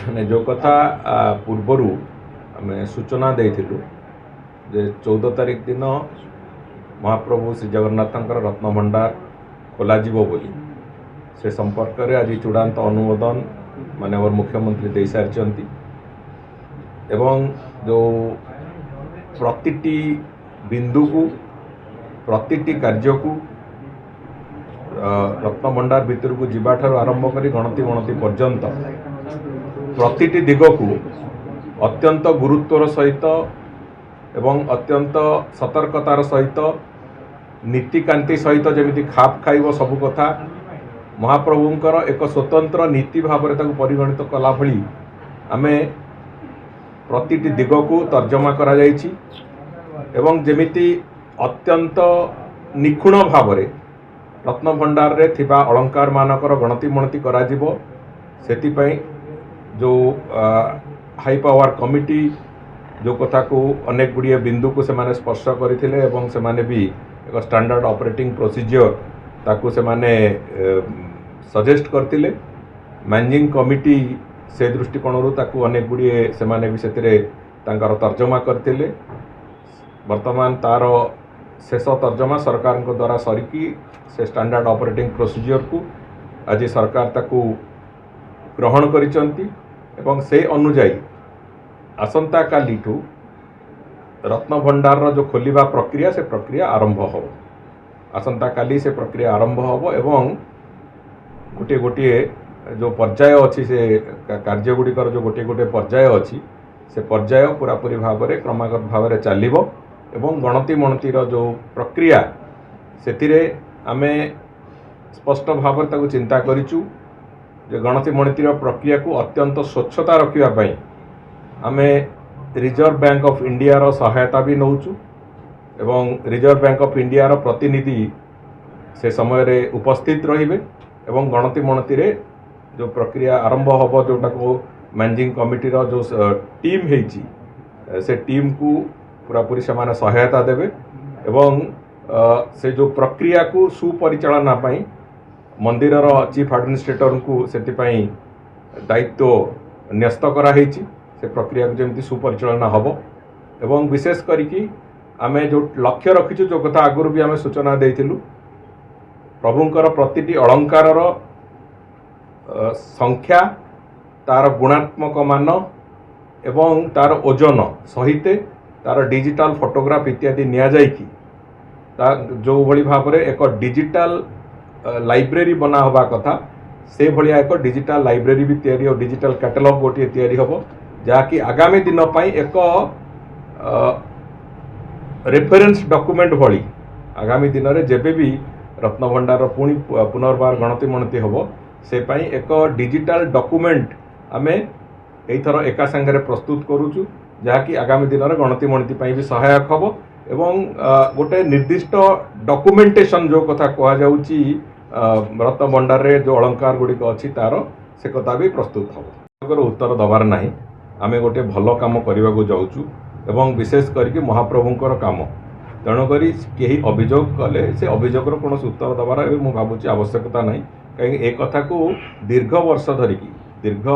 ମାନେ जो कथा पूर्वर आम सूचना देइथिलु जे 14 तारिख दिन महाप्रभु श्री जगन्नाथ रत्न भंडार खोल से संपर्क में आज चूड़ांत अनुमोदन माननीय मुख्यमंत्री दे सारी एवं जो प्रतिटी बिंदु को प्रतिटी कार्य को रत्न भंडार भितर को जीवा ठार आरंभ कर गणति गणति पर्यंत प्रतिटी दिग को अत्यंत गुरुत्वर सहित एवं अत्यंत सतर्कतार सहित नीतिकांति सहित जमी खाप खाइब सबु कथा महाप्रभुंकर एक स्वतंत्र नीति भाव में परिगणित कला भली आमे प्रतिटी दिग को तर्जमा करा जाइछि एवं जमिति अत्यंत निखुण भाव में रत्न भंडार रे थिबा अलंकार मानकर गणति मणति करा जिवो सेतिपई जो हाई पावर कमिटी जो कथा को अनेक गुड़िया बिंदु को से माने स्पर्श करथिले एवं से माने भी एक स्टैंडर्ड ऑपरेटिंग प्रोसीजर ताकू से माने सजेस्ट करथिले मैनेजिंग कमिटी से दृष्टिकोण ताकू अनेक गुड़िए से माने भी सेतिरे तांकर तर्जमा करथिले वर्तमान तार शेष तर्जमा सरकार को द्वारा सरिकी से स्टैंडर्ड ऑपरेटिंग प्रोसीजर को आज सरकार ताकू ग्रहण करिसंती एवं से अनुजाई आसंता काली ठू रत्न भंडार जो खोलिबा प्रक्रिया से प्रक्रिया आरंभ हो आसंता काली से प्रक्रिया आरंभ हो एवं गोटे गोटे जो पर्याय अच्छी से कार्य गुड़िकर जो गोटे गोटे पर्याय अच्छी से पर्याय पूरा पूरी भाव में क्रमागत भाव में चलिबो एवं गणति मणतिर जो प्रक्रिया से आमे स्पष्ट भाव में ताकू चिंता करिचु जे गणति मणतिर प्रक्रिया को अत्यंत स्वच्छता रखिबा आमे रिजर्व बैंक ऑफ इंडिया रो सहायता भी नौचु एवं रिजर्व बैंक ऑफ इंडिया रो प्रतिनिधि से समय रे उपस्थित रहिबे एवं गणति मणति रे जो प्रक्रिया आरंभ होबो जोटा को मैनेजिंग कमिटी रो जो टीम हेची से टीम को पूरा पूरी से माने सहायता देबे एवं से जो प्रक्रिया को सुपरिचालना पाई मंदिर रो चीफ एडमिनिस्ट्रेटर को सेतिपाई दायित्व न्यस्त करा हेची से प्रक्रिया को जमी सुपरिचालना हम एवं विशेष करिकी आमे जो लक्ष्य रखीचु जो कथा आगुरी भी आमे सूचना देइथिलु प्रभुंकर प्रतिटी अलंकार संख्या तार गुणात्मक मान एवं तार ओजन सहित तार डिजिटल फोटोग्राफ इत्यादि निया जाइकी जो भली भाव में एक डिजिटल लाइब्रेरी बना होबा कथा से भलिया एक डिजिटल लाइब्रेरी भी तैयारी हो डिजिटल कैटलॉग गोटे तैयारी होबो जहाँकि आगामी दिन पाई एक रेफरेंस डॉक्यूमेंट भली आगामी दिन में जेबे भी रत्न भंडार पुणी पुनर्बार गणति मणति होबो से पाई एक डिजिटल डॉक्यूमेंट आमे एथर एका संगे प्रस्तुत करूचु जहाँकि आगामी दिन में गणति मणति पाई भी सहायक होबो एवं गोटे निर्दिष्ट डॉक्यूमेंटेशन जो कथा कहा जाउची रत्न भंडार रे जो अलंकार गुड़िक अच्छी तार से कथा भी प्रस्तुत हम उत्तर दबार नहीं आमे गोटे भल काम करने को जाऊँ एवं विशेष करके महाप्रभुंकर काम तेणुक कहीं अभियोग कले से अभियोगर कौन उत्तर दबार मुझे भावुँ आवश्यकता नहीं कहीं एक कथा को दीर्घ वर्ष धरिकी दीर्घ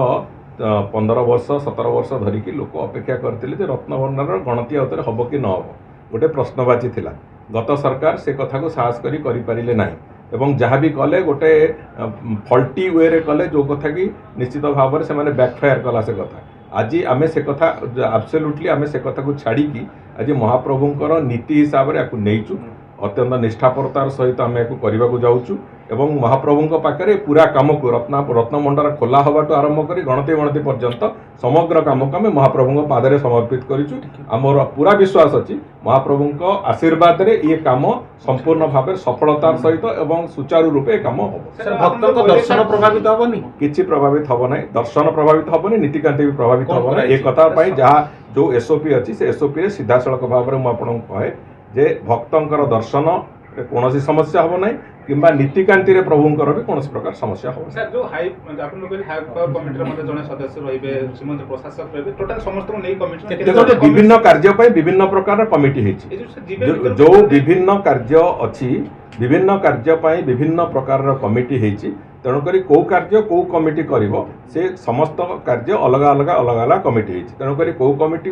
15 वर्ष 17 वर्ष धरिकी लोक अपेक्षा करते रत्न भंडार गणति आउे हम कि न हम गोटे प्रश्नवाची थिला गत सरकार से कथा को साहस करी पारिले नहीं एवं जहाँ भी कले गोटे फल्टी वे रे कले जो कथा कि निश्चित भाव में से माने बैकफायर कला से कथा आज आमे से कथा एब्सोल्युटली आमे से कथा को छाड़ी की आज महाप्रभुंकर नीति हिसाब से आपको नहींचु अत्यंत निष्ठापरतार सहित आम या करने को जाऊँ एवं महाप्रभुं पाखे पूरा कम को रत्न भंडार खोला हवाटू आरंभ कर गणति गणति पर्यंत समग्र कम को आम महाप्रभुं पादरे समर्पित करूँ आमर पूरा विश्वास अच्छी महाप्रभुं आशीर्वाद रे ये काम संपूर्ण भाव सफलतार सहित एवं सुचारू रूपे काम हम भक्त दर्शन प्रभावित हेनी किसी प्रभावित हम ना दर्शन प्रभावित हेनी नीतिकांति भी प्रभावित हम ना एक कथा जहाँ जो एसओपी अच्छी से एसओपी सीधा सड़क भाव में मुझे कहे जे भक्तंकर दर्शन कौन समस्या हम ना किंबा नीतिकांति रे प्रभुंकर भी कौन प्रकार समस्या हो सर जो हाई आपन लोग हाई पावर कमिटी रे जने सदस्य रहिबे श्रीमंत प्रशासक रहिबे टोटल समस्त को नै कमिटी देखो विभिन्न कार्य पय विभिन्न प्रकार कमिटी हेछि जो विभिन्न कार्य अछि विभिन्न कार्य पय विभिन्न प्रकार कमिटी हेछि ତେଣୁକରି କେଉଁ କାର୍ଯ୍ୟ କେଉଁ କମିଟି କରିବ ସେ ସମସ୍ତ କାର୍ଯ୍ୟ ଅଲଗା ଅଲଗା ଅଲଗା ଅଲଗା କମିଟି ହେଇଛି। ତେଣୁକରି କେଉଁ କମିଟି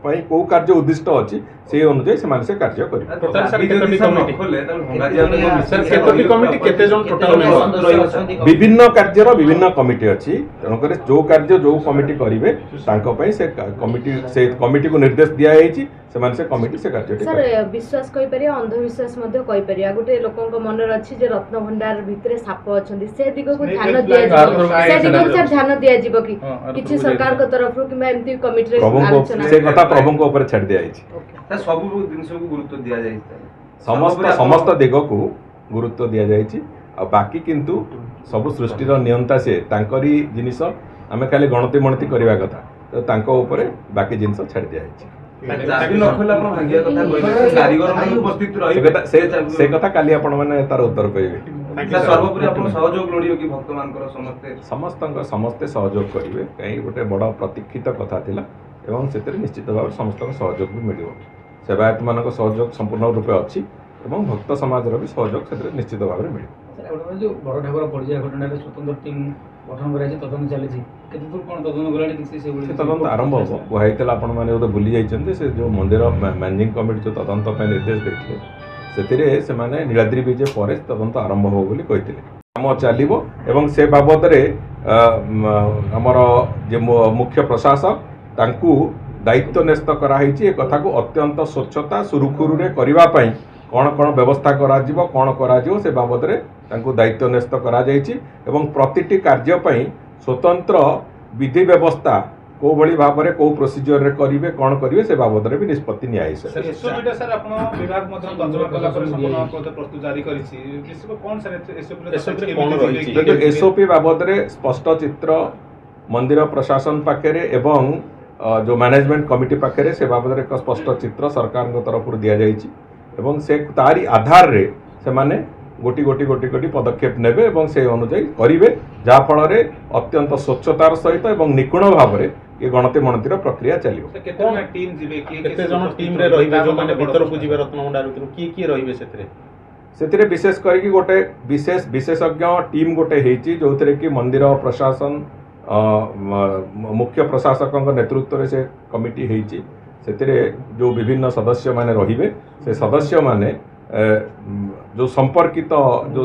ପାଇଁ କେଉଁ କାର୍ଯ୍ୟ ଉଦ୍ଦିଷ୍ଟ ଅଛି ସେଇ ଅନୁଯାୟୀ ସେମାନେ ସେ କାର୍ଯ୍ୟ କରିବେ। ବିଭିନ୍ନ କାର୍ଯ୍ୟର ବିଭିନ୍ନ କମିଟି ଅଛି। ତେଣୁକରି ଯେଉଁ କାର୍ଯ୍ୟ ଯେଉଁ କମିଟି କରିବେ ତାଙ୍କ ପାଇଁ ସେ କମିଟିକୁ ନିର୍ଦ୍ଦେଶ ଦିଆଯାଇଛି, ସେମାନେ ସେ କମିଟି ସେ କାର୍ଯ୍ୟଟି ସାର୍ ବିଶ୍ୱାସ କହିପାରିବା ଅନ୍ଧବିଶ୍ୱାସ ମଧ୍ୟ କହିପାରିବା। ଗୋଟେ ଲୋକଙ୍କ ମନରେ ଅଛି ଯେ ରତ୍ନଭଣ୍ଡାର ଭିତରେ ସାପ ଅଛନ୍ତି, ସେ ଦିଗକୁ ଧ୍ୟାନ ଦିଆଯିବ, ସେ ଦିଗକୁ ସାର୍ ଧ୍ୟାନ ଦିଆଯିବ କି କିଛି ସରକାରଙ୍କ ତରଫରୁ କିମ୍ବା ଏମିତି କମିଟିରେ ଆଲୋଚନା? ସେ କଥା ପ୍ରଭୁଙ୍କ ଉପରେ ଛାଡ଼ି ଦିଆଯାଇଛି। ସବୁ ଜିନିଷକୁ ଗୁରୁତ୍ୱ ଦିଆଯାଇଛି, ସମସ୍ତ ଦିଗକୁ ଗୁରୁତ୍ୱ ଦିଆଯାଇଛି। ଆଉ ବାକି କିନ୍ତୁ ସବୁ ସୃଷ୍ଟିର ନିୟନ୍ତା ସେ, ତାଙ୍କରି ଜିନିଷ, ଆମେ ଖାଲି ଗଣତି ମଣତି କରିବା କଥା, ତ ତାଙ୍କ ଉପରେ ବାକି ଜିନିଷ ଛାଡ଼ି ଦିଆଯାଇଛି। ସେ କଥା କାଲି ଆପଣ ମାନେ ତାର ଉତ୍ତର ପାଇବେ। ସମସ୍ତେ ସହଯୋଗ କରିବେ, କାହିଁକି ଗୋଟେ ବଡ଼ ପ୍ରତୀକ୍ଷିତ କଥା ଥିଲା ଏବଂ ସେଥିରେ ନିଶ୍ଚିତ ଭାବରେ ସମସ୍ତଙ୍କ ସହଯୋଗ ବି ମିଳିବ। ସେବାୟତ ମାନଙ୍କ ସହଯୋଗ ସମ୍ପୂର୍ଣ୍ଣ ରୂପେ ଅଛି ଏବଂ ଭକ୍ତ ସମାଜର ବି ସହଯୋଗ ସେଥିରେ ନିଶ୍ଚିତ ଭାବରେ ମିଳିବ। जो बड़ ठाकुर पड़िया घटना स्वतंत्र टीम गठन कर तदन चली कौन तदन गला तदंत आरंभ हम कहुई आपण मैंने बोधे भूली जाइए से जो मंदिर मैनेजिंग कमिटी जो तदंत निर्देश देते से नीलाद्री विजे पर तदंत आरंभ हो कम चलो एवं से बाबद आमर जे मुख्य प्रशासक तांकू दायित्व न्यस्त कराई कथा को अत्यंत स्वच्छता सुरुखुरु करने कौन कौन व्यवस्था कौन से बाबद दायित्व न्यस्त करा एवं प्रतिटी कार्य स्वतंत्र विधि व्यवस्था को भली भाव में को प्रोसीजर रे करिवे कौन करिवे से बाबद रे भी निष्पत्ति निया सर एसओपी सर आपण विभाग मध्य तर्जमा कला पर संपूर्ण प्रस्तुत जारी करिछि विशेष कोन सर एसओपी कोन रहिछि एसओपी बाबद रे स्पष्ट चित्र मंदिर प्रशासन पाखरे एवं जो मैनेजमेंट कमिटी पाखरे से बाबद रे एक स्पष्ट चित्र सरकार तरफ दिया जाइछि एवं से तारी आधार रे से माने गोटी गोटी गोटी गोटी पदक्षेप नेबे एवं से अनुଯାୟୀ करिवे जहा फल रे अत्यंत स्वच्छतार सहित एवं निपुण भाव रे ये गणति मणतिर प्रक्रिया चलियो केते टीम जिवे केते जन टीम रे रहिबे जो माने भीतर को जिवे रत्नभंडार भीतर की रहिबे सेतिरे विशेष करके गोटे विशेषज्ञ टीम गोटे हेची जोथिरे कि मंदिर प्रशासन मुख्य प्रशासक नेतृत्व रे से कमिटी हेची सेतिरे जो विभिन्न सदस्य माने रहिबे से सदस्य माने जो संपर्कित जो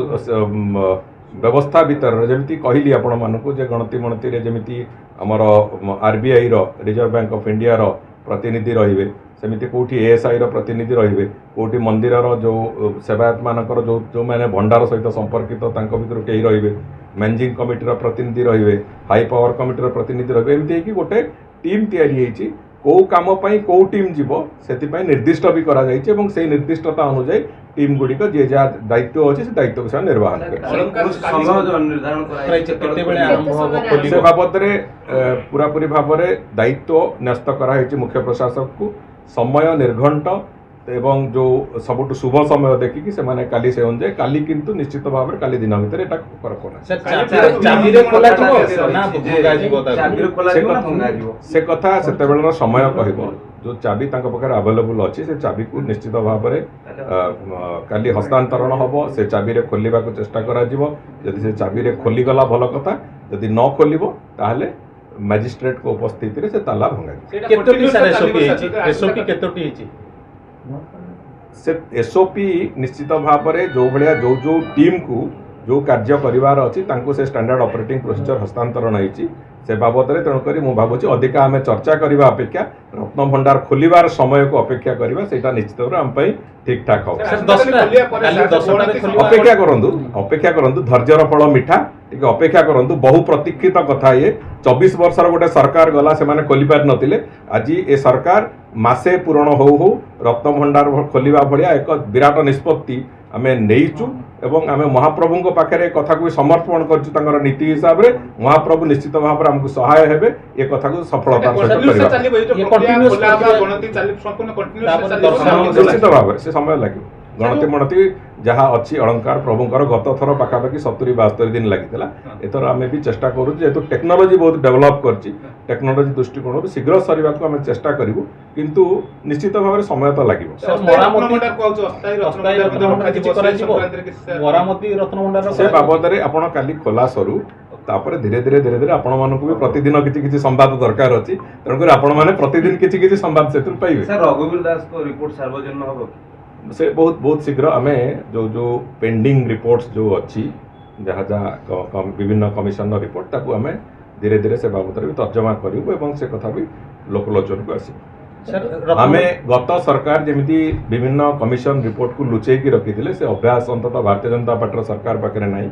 व्यवस्था भीतर जमी कहली आपण मानक गणति मणति जमी आमर RBI Reserve Bank of India रो प्रतिनिधि रहिबे सेमिति कोठी एएसआई रो प्रतिनिधि रहिबे कोठी मंदिर रो जो सेवायत मानकर जो माने भंडार सहित संपर्कित तांको भीतर केही रहिबे मैनेजिंग कमिटी रो प्रतिनिधि रहिबे हाई पावर कमिटी रो प्रतिनिधि रहिबे एमति कि गोटे टीम तयारी हेची को काम पाई को टीम जीवो सेति पाई निर्दिष्ट भी करा जाइछि एवं से निर्दिष्टता अनुसार टीम गुडी को जे जा दायित्व अछि से दायित्व के साथ निर्वहन करे से बाबद रे पूरा पूरी भाव रे दायित्व न्यस्त करा हेछि मुख्य प्रशासक को समय निर्घंट एवं जो सबुठ शुभ समय देखिकी से माने काली से अनुसार काली किंतु निश्चित भाव रे काली दिन भीतर एटा कर से कथा सेते बेलर समय कहबो जो चाबी तांको पाखरे अवेलेबल अछि से चाबी को निश्चित भाव में काली हस्तांतरण हम से चाबी रे खोलिबा को चेष्टा करा जिवो यदि से चाबी रे खोली गला भल कथा यदि न खोलिबो ताहले मैजिस्ट्रेट को उपस्थिति रे से ताला भंगा से एसओपी निश्चित भाव में जो भाया जो टीम को जो कार्य करिवार अछि तांको से स्टैंडर्ड ऑपरेटिंग प्रोसीजर हस्तांतरण होइछि से बाबद में तेणुक मुझे भावुँ अधिका आम चर्चा करने अपेक्षा रत्न भंडार खोलिबार समय को अपेक्षा करवा से निश्चित भाव आम ठीक ठाक हम अपेक्षा करूँ धैर्यर फल मिठा टे अपेक्षा करूँ बहु प्रतीक्षित कथा ये 24 वर्षर गोटे सरकार गला से खोली पारि नथिले आज ए सरकार मासे पूरण हो रत्न भंडार खोलिबा भलिया एक विराट निष्पत्ति आमे नेइचु एवं आमे महाप्रभु पाखे कथा को समर्पण कर नीति हिसाब से महाप्रभु निश्चित भाव में आमको सहाय हेबे ए कथा को सफलता निश्चित भाव से समय लगे गणति मणति जहाँ अच्छी अलंकार प्रभुंर गत थर पाखापाखि 70-72 दिन लगी एथर आम भी चेष्टा करूँ जेहेतु टेक्नोलोजी बहुत डेवलप कर टेक्नोलोजी दृष्टिकोण शीघ्र सर चेष्टा करूँ କିନ୍ତୁ ନିଶ୍ଚିତ ଭାବରେ ସମୟ ତ ଲାଗିବ। ମରାମତି ରତ୍ନଭଣ୍ଡାର ସେ ବାବଦରେ ଆପଣ କାଲି ଖୋଲା ସରୁ ତାପରେ ଧୀରେ ଧୀରେ ଆପଣମାନଙ୍କୁ ବି ପ୍ରତିଦିନ କିଛି କିଛି ସମ୍ବାଦ ଦରକାର ଅଛି, ତେଣୁକରି ଆପଣମାନେ ପ୍ରତିଦିନ କିଛି କିଛି ସମ୍ବାଦ ସେଥିରୁ ପାଇବେ। ସାର୍ ରଘୁବୀର ଦାସଙ୍କ ରିପୋର୍ଟ ସାର୍ବଜନୀନ ହବ କି? ସେ ବହୁତ ଶୀଘ୍ର ଆମେ ଯୋଉ ପେଣ୍ଡିଂ ରିପୋର୍ଟସ୍ ଯୋଉ ଅଛି ଯାହା ଯାହା ବିଭିନ୍ନ କମିଶନର ରିପୋର୍ଟ ତାକୁ ଆମେ ଧୀରେ ଧୀରେ ସେ ବାବଦରେ ବି ତର୍ଜମା କରିବୁ ଏବଂ ସେ କଥା ବି ଲୋକଲୋଚନକୁ ଆସିବ। ଆମେ ଗତ ସରକାର ଯେମିତି ବିଭିନ୍ନ କମିଶନ ରିପୋର୍ଟକୁ ଲୁଚେଇକି ରଖିଥିଲେ ସେ ଅଭ୍ୟାସ ଅନ୍ତତଃ ଭାରତୀୟ ଜନତା ପାର୍ଟିର ସରକାର ପାଖରେ ନାହିଁ।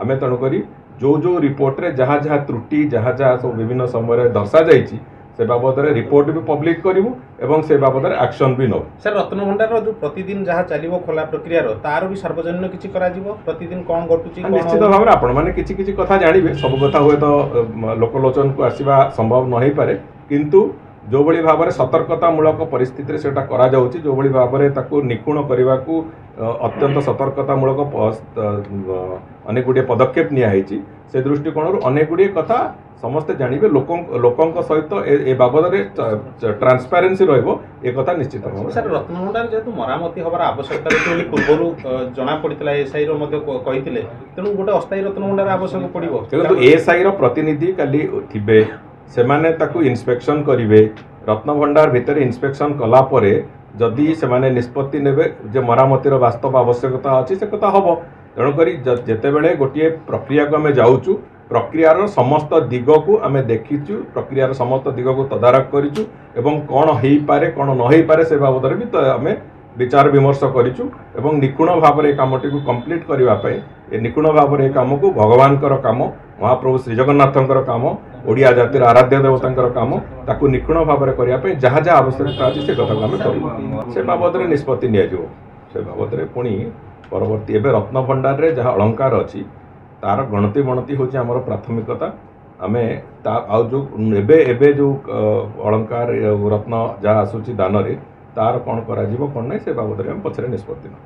ଆମେ ତେଣୁକରି ଯୋଉ ରିପୋର୍ଟରେ ଯାହା ଯାହା ତ୍ରୁଟି ଯାହା ସବୁ ବିଭିନ୍ନ ସମୟରେ ଦର୍ଶାଯାଇଛି ସେ ବାବଦରେ ରିପୋର୍ଟ ବି ପବ୍ଲିକ କରିବୁ ଏବଂ ସେ ବାବଦରେ ଆକ୍ସନ ବି ନେବୁ। ସାର୍ ରତ୍ନଭଣ୍ଡାରର ଯୋଉ ପ୍ରତିଦିନ ଯାହା ଚାଲିବ ଖୋଲା ପ୍ରକ୍ରିୟାର ତାର ବି ସାର୍ବଜନୀନ କିଛି କରାଯିବ? ପ୍ରତିଦିନ କଣ ଘଟୁଛି? ନିଶ୍ଚିତ ଭାବରେ ଆପଣମାନେ କିଛି କିଛି କଥା ଜାଣିବେ, ସବୁ କଥା ହୁଏତ ଲୋକଲୋଚନକୁ ଆସିବା ସମ୍ଭବ ନ ହେଇପାରେ, କିନ୍ତୁ ଯୋଉଭଳି ଭାବରେ ସତର୍କତାମୂଳକ ପରିସ୍ଥିତିରେ ସେଟା କରାଯାଉଛି, ଯୋଉଭଳି ଭାବରେ ତାକୁ ନିଖୁଣ କରିବାକୁ ଅତ୍ୟନ୍ତ ସତର୍କତାମୂଳକ ଅନେକ ଗୁଡ଼ିଏ ପଦକ୍ଷେପ ନିଆହେଇଛି, ସେ ଦୃଷ୍ଟିକୋଣରୁ ଅନେକ ଗୁଡ଼ିଏ କଥା ସମସ୍ତେ ଜାଣିବେ, ଲୋକଙ୍କ ସହିତ ଏ ବାବଦରେ ଟ୍ରାନ୍ସପାରେନ୍ସି ରହିବ, ଏ କଥା ନିଶ୍ଚିତ ଭାବରେ। ସାର୍ ରତ୍ନଭଣ୍ଡାର ଯେହେତୁ ମରାମତି ହେବାର ଆବଶ୍ୟକତା ଅଛି ବୋଲି ପୂର୍ବରୁ ଜଣାପଡ଼ିଥିଲା, ଏସ୍ଆଇର ମଧ୍ୟ କହିଥିଲେ, ତେଣୁ ଗୋଟେ ଅସ୍ଥାୟୀ ରତ୍ନଭଣ୍ଡାର ଆବଶ୍ୟକ ପଡ଼ିବ। କିନ୍ତୁ ଏସ୍ଆଇର ପ୍ରତିନିଧି କାଲି ଥିବେ, ସେମାନେ ତାକୁ ଇନ୍ସପେକ୍ସନ କରିବେ, ରତ୍ନଭଣ୍ଡାର ଭିତରେ ଇନ୍ସପେକ୍ସନ କଲା ପରେ ଯଦି ସେମାନେ ନିଷ୍ପତ୍ତି ନେବେ ଯେ ମରାମତିର ବାସ୍ତବ ଆବଶ୍ୟକତା ଅଛି ସେ କଥା ହେବ। ତେଣୁକରି ଯେତେବେଳେ ଗୋଟିଏ ପ୍ରକ୍ରିୟାକୁ ଆମେ ଯାଉଛୁ ପ୍ରକ୍ରିୟାର ସମସ୍ତ ଦିଗକୁ ଆମେ ଦେଖିଛୁ, ପ୍ରକ୍ରିୟାର ସମସ୍ତ ଦିଗକୁ ତଦାରଖ କରିଛୁ ଏବଂ କ'ଣ ହେଇପାରେ କ'ଣ ନ ହେଇପାରେ ସେ ବାବଦରେ ବି ଆମେ ବିଚାର ବିମର୍ଶ କରିଛୁ ଏବଂ ନିଖୁଣ ଭାବରେ ଏ କାମଟିକୁ କମ୍ପ୍ଲିଟ୍ କରିବା ପାଇଁ ନିଖୁଣ ଭାବରେ ଏ କାମକୁ ଭଗବାନଙ୍କର କାମ, ମହାପ୍ରଭୁ ଶ୍ରୀଜଗନ୍ନାଥଙ୍କର କାମ, ଓଡ଼ିଆ ଜାତିର ଆରାଧ୍ୟ ଦେବତାଙ୍କର କାମ, ତାକୁ ନିଖୁଣ ଭାବରେ କରିବା ପାଇଁ ଯାହା ଯାହା ଆବଶ୍ୟକତା ଅଛି ସେ କଥାକୁ ଆମେ କରିବୁ। ସେ ବାବଦରେ ନିଷ୍ପତ୍ତି ନିଆଯିବ। ସେ ବାବଦରେ ପୁଣି ପରବର୍ତ୍ତୀ ଏବେ ରତ୍ନଭଣ୍ଡାରରେ ଯାହା ଅଳଙ୍କାର ଅଛି ତାର ଗଣତି ହେଉଛି ଆମର ପ୍ରାଥମିକତା। ଆମେ ଆଉ ଯେଉଁ ଏବେ ଯେଉଁ ଅଳଙ୍କାର ରତ୍ନ ଯାହା ଆସୁଛି ଦାନରେ ତାର କ'ଣ କରାଯିବ କ'ଣ ନାହିଁ ସେ ବାବଦରେ ଆମେ ପଛରେ ନିଷ୍ପତ୍ତି ନେବୁ।